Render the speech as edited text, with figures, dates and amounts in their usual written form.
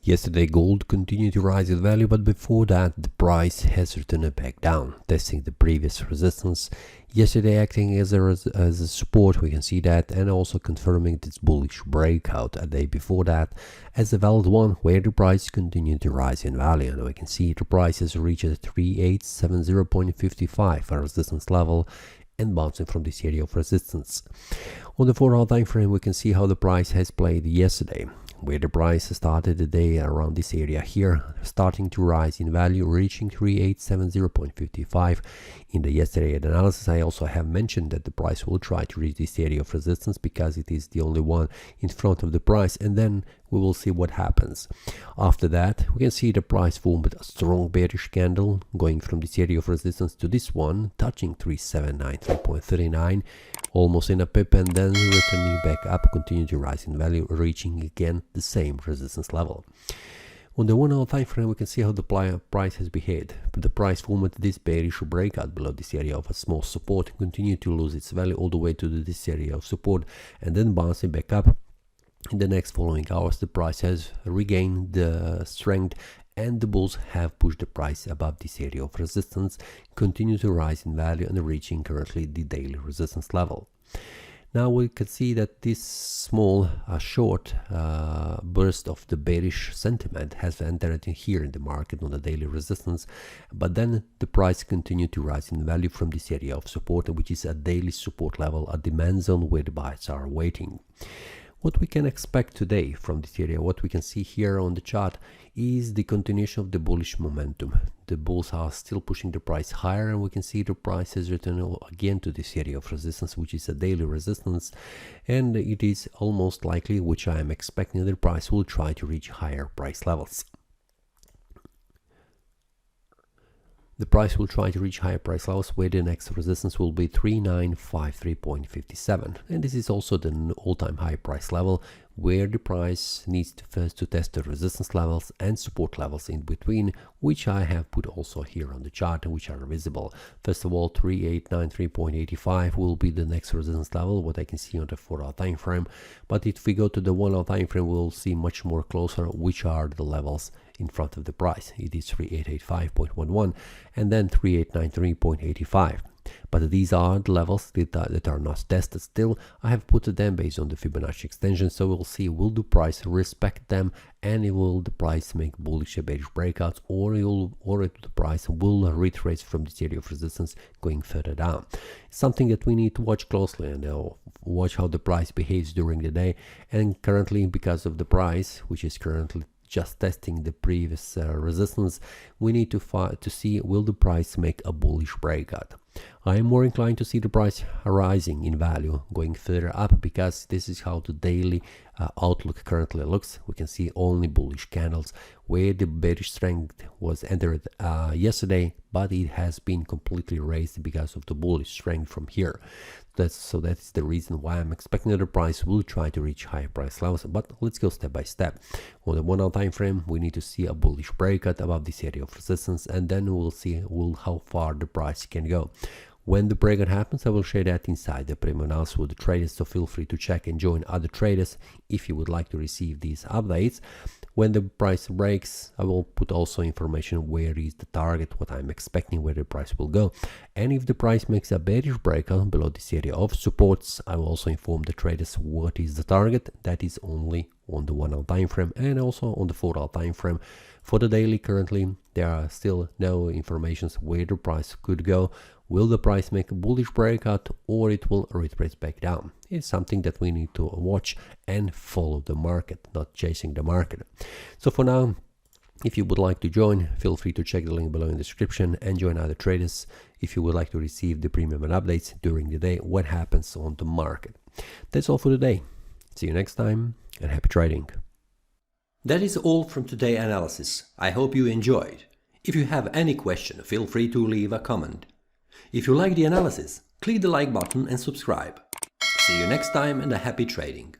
Yesterday gold continued to rise in value, but before that the price has returned back down, testing the previous resistance. Yesterday acting as a support, we can see that, and also confirming this bullish breakout a day before that as a valid one, where the price continued to rise in value. And we can see the price has reached 3870.55, a resistance level, and bouncing from this area of resistance. On the 4-hour time frame, we can see how the price has played yesterday, where the price started the day around this area here, starting to rise in value, reaching 3870.55. In the yesterday analysis, I also have mentioned that the price will try to reach this area of resistance because it is the only one in front of the price, and then we will see what happens. After that, we can see the price formed a strong bearish candle going from this area of resistance to this one, touching 3793.39, almost in a pip, and then returning back up, continue to rise in value, reaching again the same resistance level. On the 1-hour time frame, we can see how the price has behaved. The price formed this bearish breakout below this area of a small support, continued to lose its value all the way to this area of support, and then bouncing back up. In the next following hours, the price has regained the strength, and the bulls have pushed the price above this area of resistance, continue to rise in value, and reaching currently the daily resistance level. Now we can see that this small short burst of the bearish sentiment has entered in here in the market on the daily resistance, but then the price continued to rise in value from this area of support, which is a daily support level, a demand zone where the buyers are waiting. What we can expect today from this area, what we can see here on the chart, is the continuation of the bullish momentum. The bulls are still pushing the price higher, and we can see the price has returned again to this area of resistance, which is a daily resistance, and it is almost likely, which I am expecting, the price will try to reach higher price levels. The price will try to reach higher price levels, where the next resistance will be 3953.57, and this is also the all-time high price level, where the price needs to first to test the resistance levels and support levels in between, which I have put also here on the chart, which are visible. First of all, 3893.85 will be the next resistance level, what I can see on the 4-hour time frame, but if we go to the 1-hour time frame, we'll see much more closer which are the levels in front of the price. It is 3885.11 and then 3893.85. But these are the levels that are not tested still. I have put them based on the Fibonacci extension, so we'll see will the price respect them, and will the price make bullish or bearish breakouts, or the price will retrace from this area of resistance going further down. It's something that we need to watch closely and watch how the price behaves during the day. And currently, because of the price, which is currently just testing the previous resistance, we need to see will the price make a bullish breakout. I am more inclined to see the price rising in value, going further up, because this is how the daily outlook currently looks. We can see only bullish candles, where the bearish strength was entered yesterday, but it has been completely raised because of the bullish strength from here. That's the reason why I'm expecting that the price will try to reach higher price levels. But let's go step by step. On the 1-hour time frame, we need to see a bullish breakout above this area of resistance, and then we'll see how far the price can go. When the breakout happens, I will share that inside the premium analysis with the traders, so feel free to check and join other traders if you would like to receive these updates. When the price breaks, I will put also information where is the target, what I'm expecting, where the price will go. And if the price makes a bearish breakout below this area of supports, I will also inform the traders what is the target. That is only on the 1-hour time frame and also on the 4-hour time frame. For the daily, currently there are still no informations where the price could go. Will the price make a bullish breakout, or it will retrace back down? It's something that we need to watch and follow the market, not chasing the market. So for now, if you would like to join, feel free to check the link below in the description and join other traders if you would like to receive the premium and updates during the day, what happens on the market. That's all for today. See you next time, and happy trading. That is all from today's analysis. I hope you enjoyed. If you have any question, feel free to leave a comment. If you like the analysis, click the like button and subscribe. See you next time, and a happy trading.